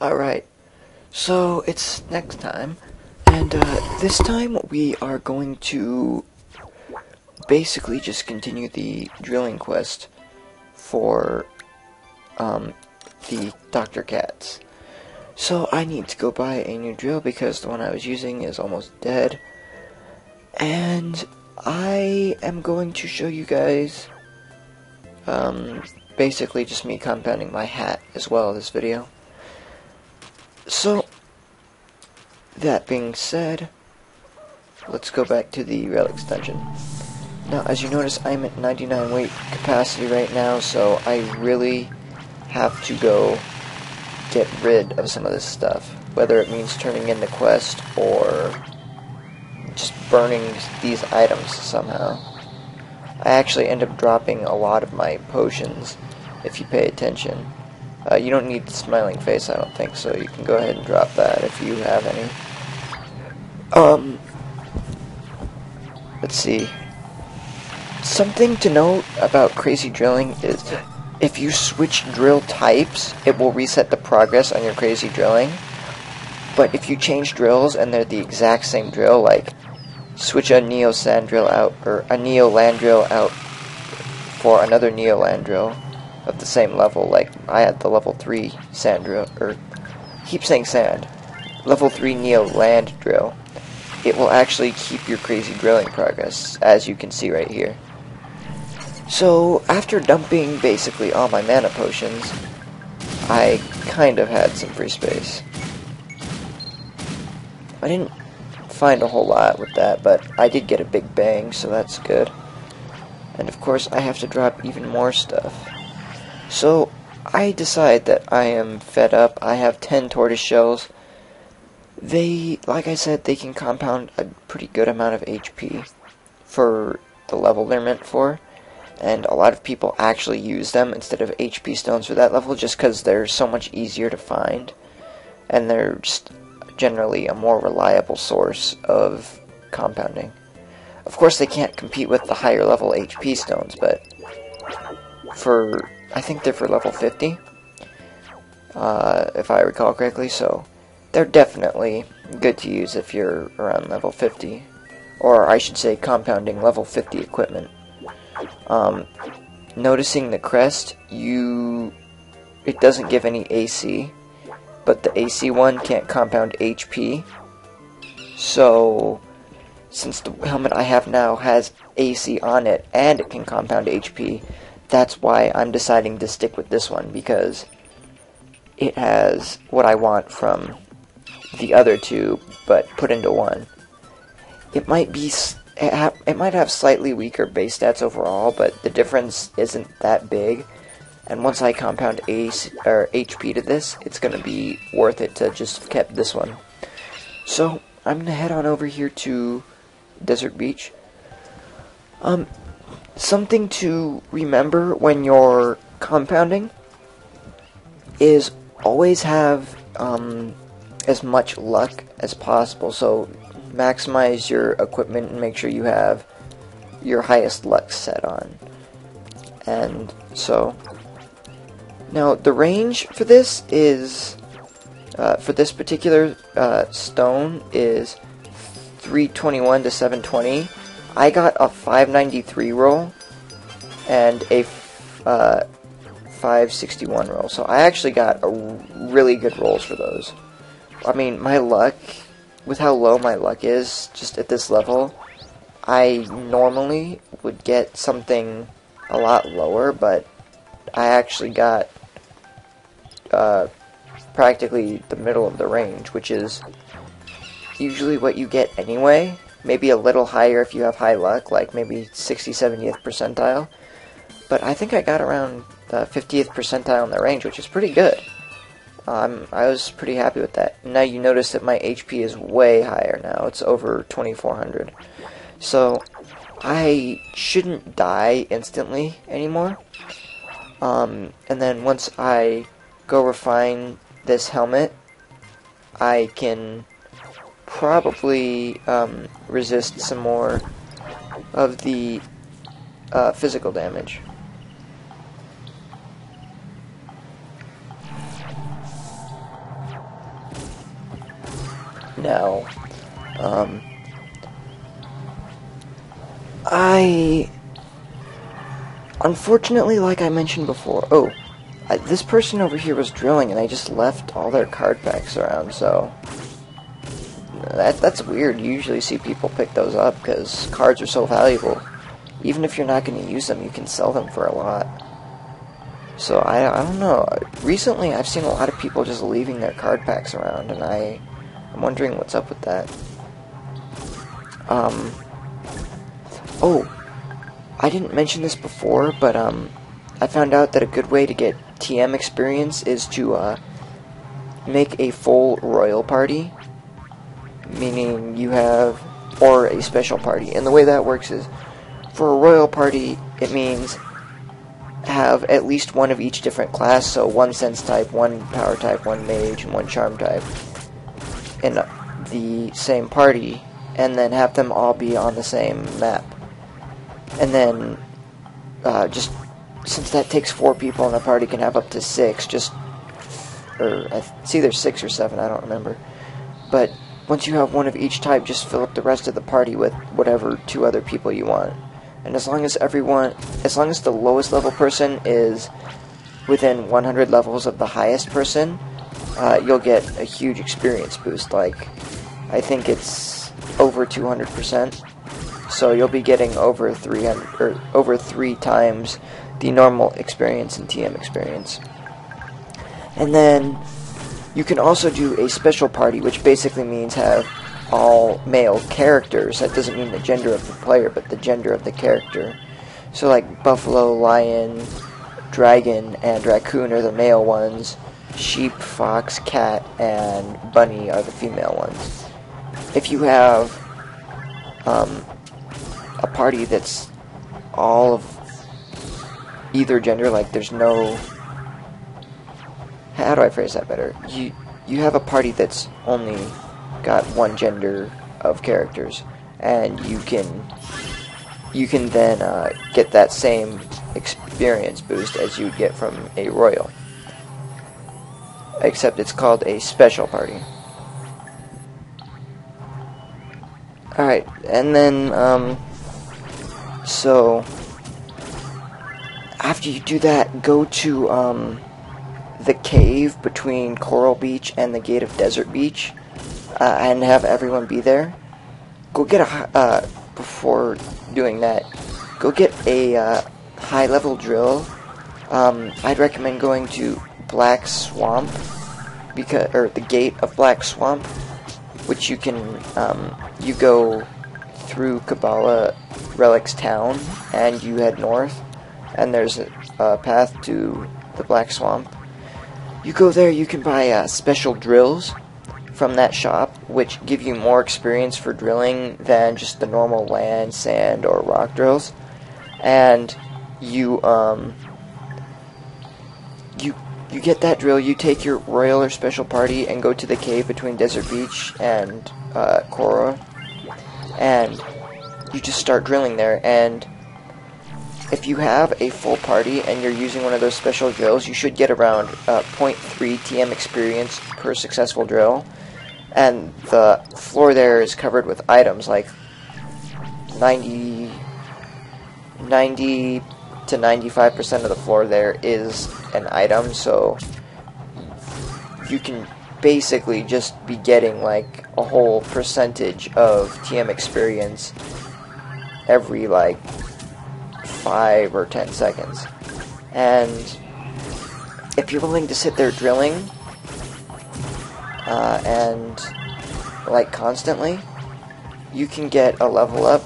Alright, so it's next time, and this time we are going to basically just continue the drilling quest for the Dr. Cats. So I need to go buy a new drill because the one I was using is almost dead, and I am going to show you guys basically just me compounding my hat as well this video. So, that being said, let's go back to the rail extension. Now, as you notice, I'm at 99 weight capacity right now, so I really have to go get rid of some of this stuff, whether it means turning in the quest or just burning these items somehow. I actually end up dropping a lot of my potions, if you pay attention. You don't need the smiling face, I don't think, so you can go ahead and drop that if you have any. Let's see. Something to note about crazy drilling is if you switch drill types, it will reset the progress on your crazy drilling. But if you change drills and they're the exact same drill, like switch a Neo Sand drill out, or a Neo Land drill out for another Neo Land drill of the same level, like I had the level 3 sand drill, or keep saying sand, level 3 Neo Land drill, it will actually keep your crazy drilling progress, as you can see right here. So after dumping basically all my mana potions, I kind of had some free space. I didn't find a whole lot with that, but I did get a big bang, so that's good. And of course I have to drop even more stuff. So I decide that I am fed up. I have 10 tortoise shells. They, like I said, they can compound a pretty good amount of HP for the level they're meant for. And a lot of people actually use them instead of HP stones for that level just because they're so much easier to find. And they're just generally a more reliable source of compounding. Of course they can't compete with the higher level HP stones, but I think they're for level 50, if I recall correctly, so they're definitely good to use if you're around level 50, or I should say compounding level 50 equipment. Noticing the crest, it doesn't give any AC, but the AC one can't compound HP, so since the helmet I have now has AC on it and it can compound HP, that's why I'm deciding to stick with this one, because it has what I want from the other two, but put into one. It might have slightly weaker base stats overall, but the difference isn't that big. And once I compound HP to this, it's going to be worth it to just keep this one. So I'm going to head on over here to Desert Beach. Something to remember when you're compounding is always have as much luck as possible. So maximize your equipment and make sure you have your highest luck set on. And so now the range for this is for this particular stone is 321 to 720. I got a 593 roll and a 561 roll, so I actually got really good rolls for those. I mean, my luck, with how low my luck is, just at this level, I normally would get something a lot lower, but I actually got practically the middle of the range, which is usually what you get anyway. Maybe a little higher if you have high luck, like maybe 60th, 70th percentile. But I think I got around the 50th percentile in the range, which is pretty good. I was pretty happy with that. Now you notice that my HP is way higher now. It's over 2400. So I shouldn't die instantly anymore. And then once I go refine this helmet, I can probably resist some more of the physical damage. Now, unfortunately, like I mentioned before, this person over here was drilling and I just left all their card packs around, so that's weird. You usually see people pick those up because cards are so valuable. Even if you're not going to use them, you can sell them for a lot. So I don't know. Recently I've seen a lot of people just leaving their card packs around, and I'm wondering what's up with that. Oh, I didn't mention this before, but I found out that a good way to get TM experience is to make a full royal party, meaning you have, or a special party. And the way that works is, for a royal party, it means have at least one of each different class, so one sense type, one power type, one mage, and one charm type in the same party, and then have them all be on the same map. And then, just, since that takes 4 people and the party can have up to 6, it's either 6 or 7, I don't remember. But once you have one of each type, just fill up the rest of the party with whatever 2 other people you want. And as long as the lowest level person is within 100 levels of the highest person, you'll get a huge experience boost. Like, I think it's over 200%. So you'll be getting over 3 times the normal experience in TM experience. And then you can also do a special party, which basically means have all male characters. That doesn't mean the gender of the player, but the gender of the character. So like buffalo, lion, dragon, and raccoon are the male ones. Sheep, fox, cat, and bunny are the female ones. If you have a party that's all of either gender, like there's no... How do I phrase that better? You have a party that's only got one gender of characters, and you can then get that same experience boost as you'd get from a royal, except it's called a special party. Alright, and then so after you do that, go to the cave between Coral Beach and the Gate of Desert Beach, and have everyone be there. Go get before doing that, go get a high-level drill. I'd recommend going to Black Swamp, or the Gate of Black Swamp, which you can, you go through Kabbalah Relic's town, and you head north, and there's a path to the Black Swamp. You go there, you can buy special drills from that shop, which give you more experience for drilling than just the normal land, sand, or rock drills. And you get that drill, you take your royal or special party and go to the cave between Desert Beach and Korra, and you just start drilling there. And if you have a full party and you're using one of those special drills, you should get around 0.3 TM experience per successful drill. And the floor there is covered with items, like 90 to 95% of the floor there is an item, so you can basically just be getting like a whole percentage of TM experience every like 5 or 10 seconds. And if you're willing to sit there drilling and like constantly, you can get a level up.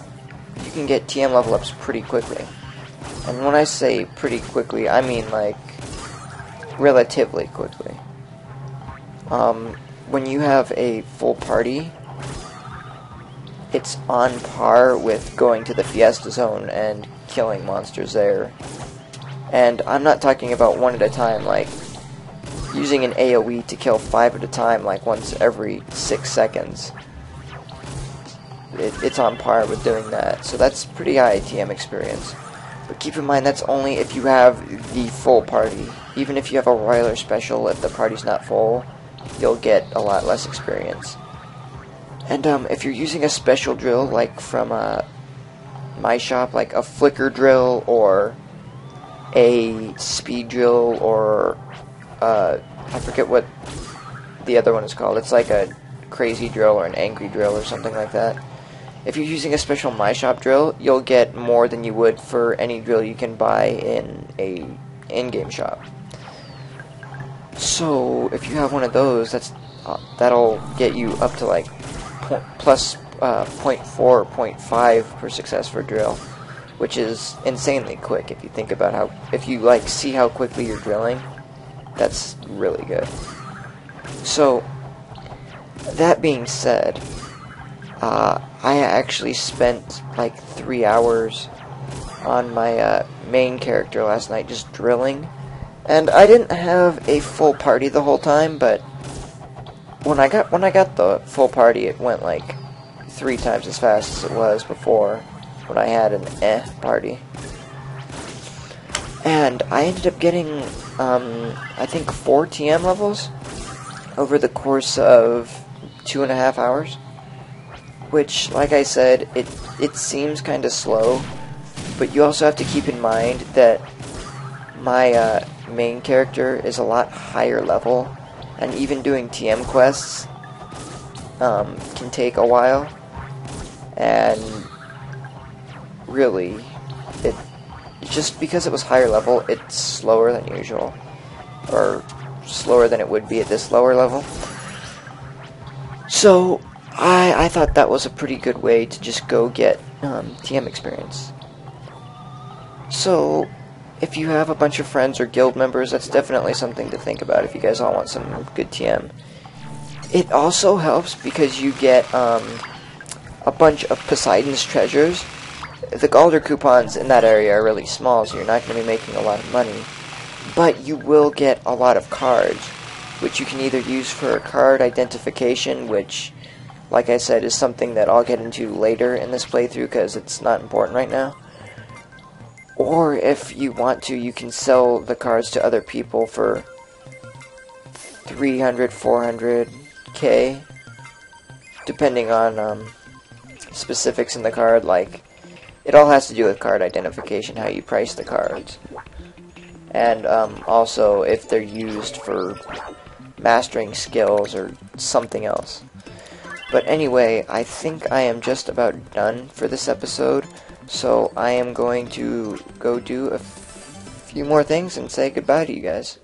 You can get TM level ups pretty quickly. And when I say pretty quickly, I mean like relatively quickly. When you have a full party, it's on par with going to the Fiesta Zone and killing monsters there. And I'm not talking about one at a time, like using an AoE to kill 5 at a time, like once every 6 seconds. It's on par with doing that, so that's pretty high TM experience. But keep in mind, that's only if you have the full party. Even if you have a royal or special, if the party's not full, you'll get a lot less experience. And if you're using a special drill, like from my shop, like a flicker drill or a speed drill, or I forget what the other one is called. It's like a crazy drill or an angry drill or something like that. If you're using a special My Shop drill, you'll get more than you would for any drill you can buy in a in-game shop. So if you have one of those, that'll get you up to like plus 0.4 or 0.5 per success for drill, which is insanely quick if you think about if you like see how quickly you're drilling. That's really good. So that being said, I actually spent like 3 hours on my main character last night just drilling, and I didn't have a full party the whole time, but when I got the full party, it went like 3 times as fast as it was before when I had an party. And I ended up getting I think 4 TM levels over the course of 2.5 hours, which, like I said, it seems kind of slow, but you also have to keep in mind that my main character is a lot higher level, and even doing TM quests can take a while, and really, just because it was higher level, it's slower than usual, or slower than it would be at this lower level. So I thought that was a pretty good way to just go get TM experience. So if you have a bunch of friends or guild members, that's definitely something to think about if you guys all want some good TM. It also helps because you get a bunch of Poseidon's treasures. The Galder coupons in that area are really small, so you're not going to be making a lot of money. But you will get a lot of cards, which you can either use for card identification, which, like I said, is something that I'll get into later in this playthrough because it's not important right now. Or if you want to, you can sell the cards to other people for 300, 400k, depending on specifics in the card. Like, it all has to do with card identification, how you price the cards. And also if they're used for mastering skills or something else. But anyway, I think I am just about done for this episode, so I am going to go do a few more things and say goodbye to you guys.